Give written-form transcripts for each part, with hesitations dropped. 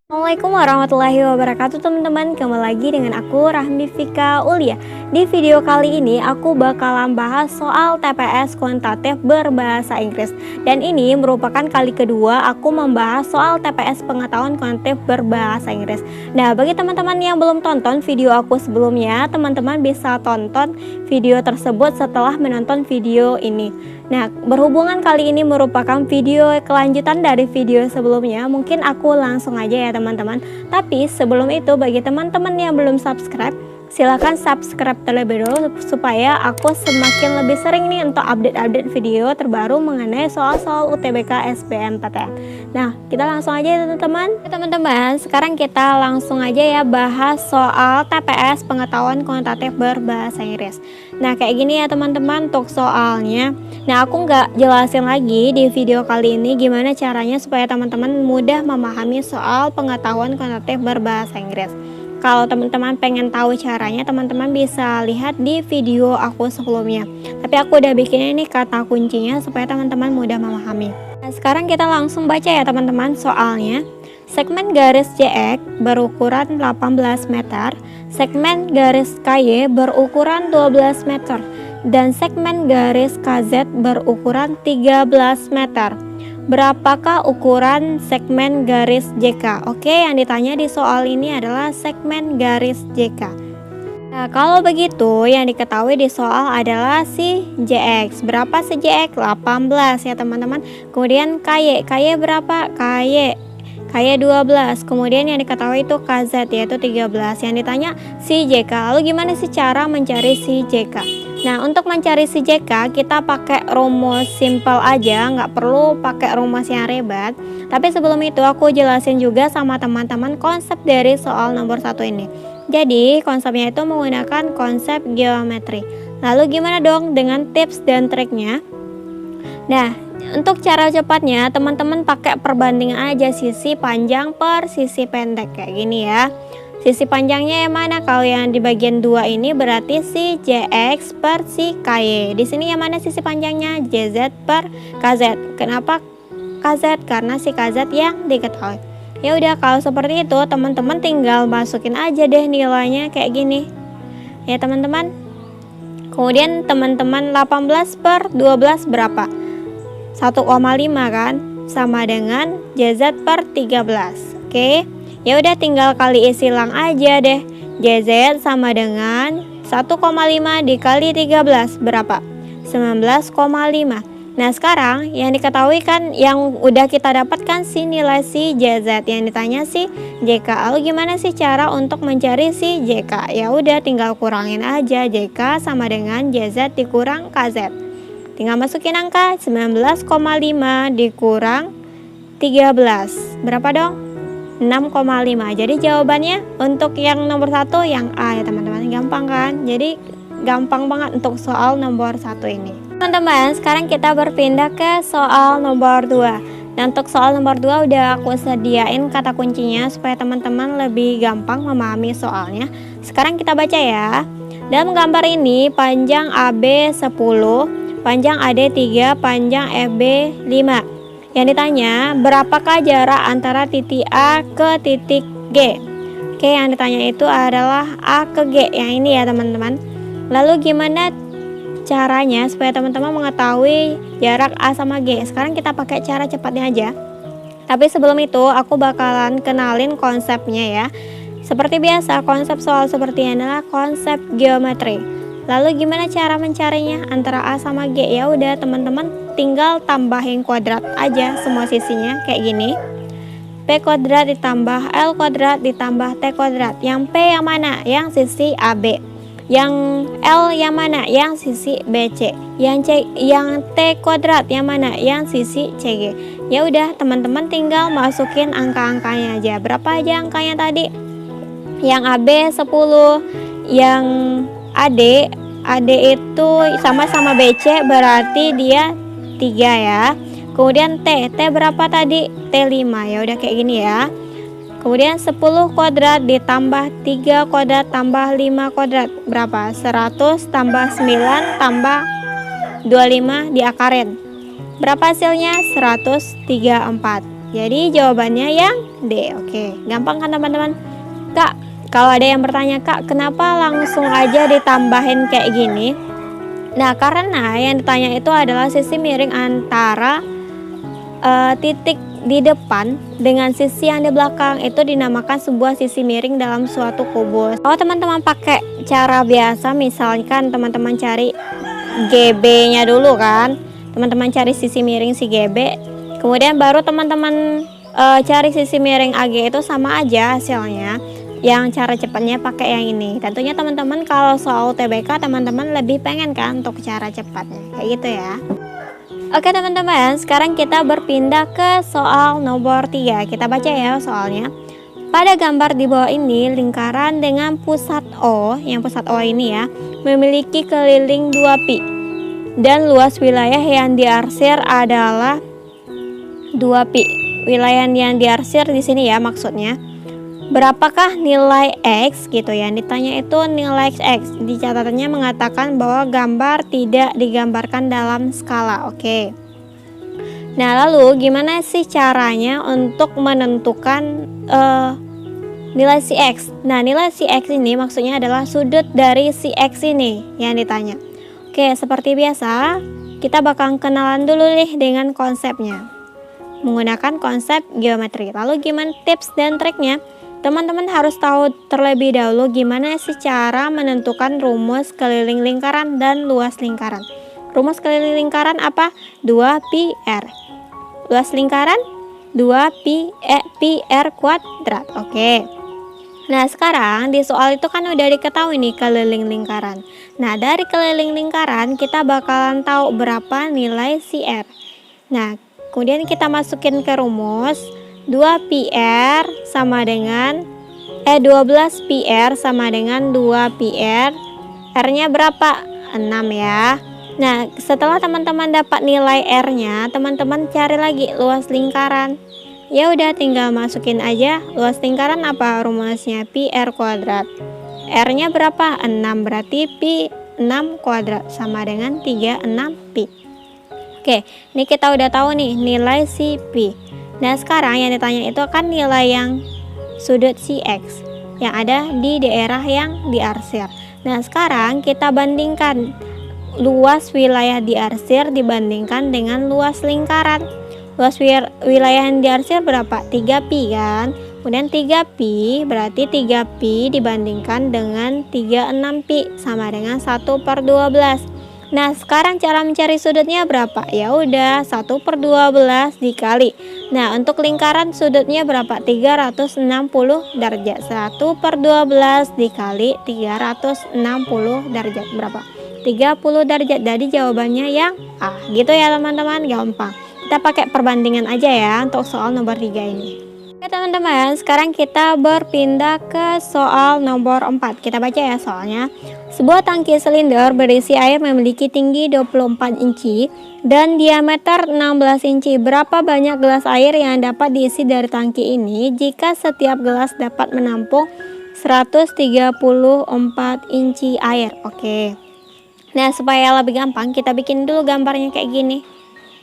Assalamualaikum warahmatullahi wabarakatuh teman-teman. Kembali lagi dengan aku Rahmi Fika Ulia. Di video kali ini aku bakalan bahas soal TPS kuantitatif berbahasa Inggris. Dan ini merupakan kali kedua aku membahas soal TPS pengetahuan kuantitatif berbahasa Inggris. Nah, bagi teman-teman yang belum tonton video aku sebelumnya, teman-teman bisa tonton video tersebut setelah menonton video ini. Nah, berhubungan kali ini merupakan video kelanjutan dari video sebelumnya, mungkin aku langsung aja ya teman-teman. Tapi sebelum itu, bagi teman-teman yang belum subscribe, silahkan subscribe terlebih dulu supaya aku semakin lebih sering nih untuk update-update video terbaru mengenai soal-soal UTBK SBMPTN. Nah, kita langsung aja ya teman-teman. Sekarang kita langsung aja ya bahas soal TPS pengetahuan kuantitatif berbahasa Inggris. Nah, kayak gini ya teman-teman untuk soalnya. Nah, aku nggak jelasin lagi di video kali ini gimana caranya supaya teman-teman mudah memahami soal pengetahuan kuantitatif berbahasa Inggris. Kalau teman-teman pengen tahu caranya, teman-teman bisa lihat di video aku sebelumnya. Tapi aku udah bikin ini kata kuncinya supaya teman-teman mudah memahami. Nah, sekarang kita langsung baca ya teman-teman soalnya. Segmen garis JX berukuran 18 meter, segmen garis KY berukuran 12 meter, dan segmen garis KZ berukuran 13 meter. Berapakah ukuran segmen garis JK? Oke, yang ditanya di soal ini adalah segmen garis JK. Nah, kalau begitu yang diketahui di soal adalah si JX. Berapa si JX? 18 ya teman-teman. Kemudian KY berapa? KY 12. Kemudian yang diketahui itu KZ yaitu 13. Yang ditanya si JK. Lalu gimana sih cara mencari si JK? Nah, untuk mencari si JK kita pakai rumus simpel aja, nggak perlu pakai rumus yang ribet. Tapi sebelum itu aku jelasin juga sama teman-teman konsep dari soal nomor 1 ini. Jadi konsepnya itu menggunakan konsep geometri. Lalu gimana dong dengan tips dan triknya? Nah, untuk cara cepatnya teman-teman pakai perbandingan aja sisi panjang per sisi pendek kayak gini ya. Sisi panjangnya yang mana? Kalau yang di bagian 2 ini berarti si JX per si KY. Di sini yang mana sisi panjangnya? JZ per KZ. Kenapa KZ? Karena si KZ yang diketahui. Ya udah, kalau seperti itu teman-teman tinggal masukin aja deh nilainya kayak gini. Ya teman-teman. Kemudian teman-teman 18 per 12 berapa? 1,5 kan? Sama dengan JZ per 13. Oke. Ya udah, tinggal kali isi lang aja deh. JZ sama dengan 1,5 dikali 13 berapa? 19,5. Nah, sekarang yang diketahui kan yang udah kita dapatkan si nilai si JZ, yang ditanya si JK. Lalu gimana sih cara untuk mencari si JK? Ya udah, tinggal kurangin aja JK sama dengan JZ dikurang KZ. Tinggal masukin angka 19,5 dikurang 13. Berapa dong? 6,5. Jadi jawabannya untuk yang nomor 1 yang A ya teman-teman. Gampang kan? Jadi gampang banget untuk soal nomor 1 ini. Teman-teman, sekarang kita berpindah ke soal nomor 2. Nah, untuk soal nomor 2 udah aku sediain kata kuncinya supaya teman-teman lebih gampang memahami soalnya. Sekarang kita baca ya. Dalam gambar ini panjang AB 10, panjang AD 3, panjang FB 5. Yang ditanya, berapakah jarak antara titik A ke titik G? Oke, yang ditanya itu adalah A ke G. Yang ini ya teman-teman. Lalu gimana caranya supaya teman-teman mengetahui jarak A sama G? Sekarang kita pakai cara cepatnya aja. Tapi sebelum itu aku bakalan kenalin konsepnya ya. Seperti biasa, konsep soal seperti ini adalah konsep geometri. Lalu gimana cara mencarinya antara A sama G? Ya udah teman-teman tinggal tambahin kuadrat aja semua sisinya kayak gini. P kuadrat ditambah L kuadrat ditambah T kuadrat. Yang P yang mana? Yang sisi AB. Yang L yang mana? Yang sisi BC. Yang T kuadrat yang mana? Yang sisi CG. Ya udah teman-teman tinggal masukin angka-angkanya aja. Berapa aja angkanya tadi? Yang AB 10, yang AD itu sama-sama BC berarti dia 3 ya. Kemudian T berapa tadi? T5. Ya udah kayak gini ya. Kemudian 10 kuadrat ditambah 3 kuadrat tambah 5 kuadrat berapa? 100 tambah 9 tambah 25 diakarin. Berapa hasilnya? 134. Jadi jawabannya yang D. Oke, gampang kan teman-teman? Kak, kalau ada yang bertanya, Kak, kenapa langsung aja ditambahin kayak gini? Nah, karena yang ditanya itu adalah sisi miring antara titik di depan dengan sisi yang di belakang, itu dinamakan sebuah sisi miring dalam suatu kubus. Kalau teman-teman pakai cara biasa, misalkan teman-teman cari GB-nya dulu kan, teman-teman cari sisi miring si GB, kemudian baru teman-teman cari sisi miring AG, itu sama aja hasilnya. Yang cara cepatnya pakai yang ini. Tentunya teman-teman kalau soal UTBK teman-teman lebih pengen kan untuk cara cepatnya kayak gitu ya. Oke teman-teman, sekarang kita berpindah ke soal nomor 3. Kita baca ya soalnya. Pada gambar di bawah ini, lingkaran dengan pusat O, yang pusat O ini ya, memiliki keliling 2pi. Dan luas wilayah yang diarsir adalah 2pi. Wilayah yang diarsir di sini ya maksudnya. Berapakah nilai X gitu ya? Ditanya itu nilai X. Di catatannya mengatakan bahwa gambar tidak digambarkan dalam skala. Oke. Nah, lalu gimana sih caranya untuk menentukan nilai si X? Nah, nilai si X ini maksudnya adalah sudut dari si X ini yang ditanya. Oke, seperti biasa, kita bakal kenalan dulu nih dengan konsepnya. Menggunakan konsep geometri. Lalu gimana tips dan triknya? Teman-teman harus tahu terlebih dahulu gimana sih cara menentukan rumus keliling lingkaran dan luas lingkaran. Rumus keliling lingkaran apa? 2pi R. Luas lingkaran 2pi R kuadrat. Oke. Nah, sekarang di soal itu kan udah diketahui nih keliling lingkaran. Nah, dari keliling lingkaran kita bakalan tahu berapa nilai si R. Nah, kemudian kita masukin ke rumus 2pi R sama dengan 12pi R sama dengan 2pi R. R-nya berapa? 6 ya. Nah, setelah teman-teman dapat nilai R-nya, teman-teman cari lagi luas lingkaran. Ya udah tinggal masukin aja luas lingkaran apa rumusnya? Pi R kuadrat. R-nya berapa? 6, berarti pi 6 kuadrat sama dengan 36pi. Oke, ini kita udah tahu nih nilai si pi. Nah, sekarang yang ditanya itu kan nilai yang sudut si X yang ada di daerah yang diarsir. Nah, sekarang kita bandingkan luas wilayah diarsir dibandingkan dengan luas lingkaran. Luas wilayah yang diarsir berapa? 3pi kan? Kemudian 3pi berarti 3pi dibandingkan dengan 36pi sama dengan 1/12. Nah, sekarang cara mencari sudutnya berapa? Ya udah 1/12 dikali. Nah, untuk lingkaran sudutnya berapa? 360 derajat. 1/12 dikali 360 derajat berapa? 30 derajat. Jadi jawabannya yang A. Gitu ya teman-teman, gampang. Kita pakai perbandingan aja ya untuk soal nomor 3 ini. Oke teman-teman, sekarang kita berpindah ke soal nomor 4. Kita baca ya soalnya. Sebuah tangki silinder berisi air memiliki tinggi 24 inci dan diameter 16 inci. Berapa banyak gelas air yang dapat diisi dari tangki ini jika setiap gelas dapat menampung 134 inci air? Oke. Nah, supaya lebih gampang kita bikin dulu gambarnya kayak gini.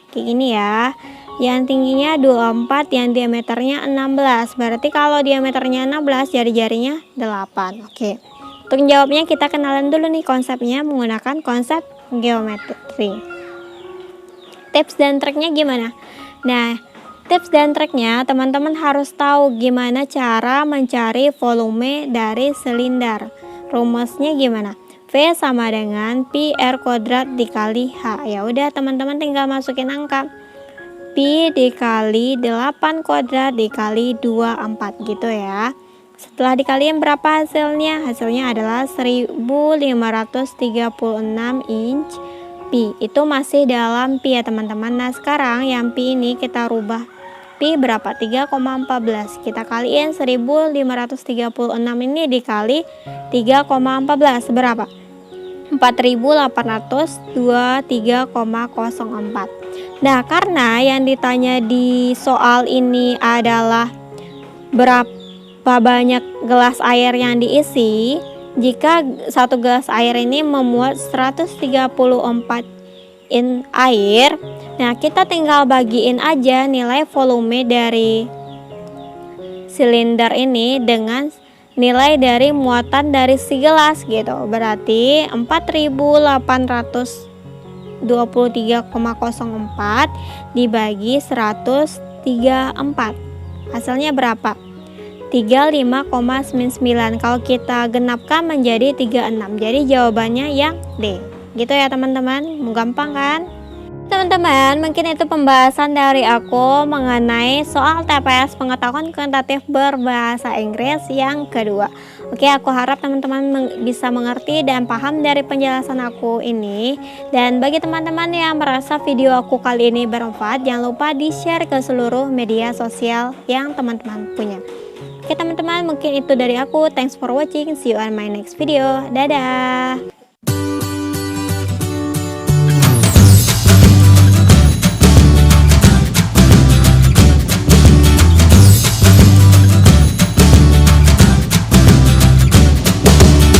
Kayak gini ya. Yang tingginya 24, yang diameternya 16. Berarti kalau diameternya 16, jari-jarinya 8. Oke. Untuk jawabnya kita kenalan dulu nih konsepnya menggunakan konsep geometri. Tips dan triknya gimana? Nah, tips dan triknya teman-teman harus tahu gimana cara mencari volume dari silinder. Rumusnya gimana? V sama dengan pi R kuadrat dikali H. Ya udah teman-teman tinggal masukin angka. Pi dikali 8 kuadrat dikali 24 gitu ya. Setelah dikaliin berapa hasilnya? Hasilnya adalah 1536 inch pi. Itu masih dalam pi ya teman-teman. Nah, sekarang yang pi ini kita rubah. Pi berapa? 3,14. Kita kaliin 1536 ini dikali 3,14 berapa? 4823,04. Nah, karena yang ditanya di soal ini adalah berapa banyak gelas air yang diisi. Jika satu gelas air ini memuat 134 in air, nah kita tinggal bagiin aja nilai volume dari silinder ini dengan nilai dari muatan dari si gelas gitu. Berarti 4823,04 dibagi 134. Hasilnya berapa? 35,99. Kalau kita genapkan menjadi 36. Jadi jawabannya yang D. Gitu ya teman-teman. Gampang kan? Teman-teman, mungkin itu pembahasan dari aku mengenai soal TPS pengetahuan kuantitatif berbahasa Inggris yang kedua. Oke, aku harap teman-teman bisa mengerti dan paham dari penjelasan aku ini. Dan bagi teman-teman yang merasa video aku kali ini bermanfaat, jangan lupa di-share ke seluruh media sosial yang teman-teman punya. Oke teman-teman, mungkin itu dari aku. Thanks for watching. See you on my next video. Dadah.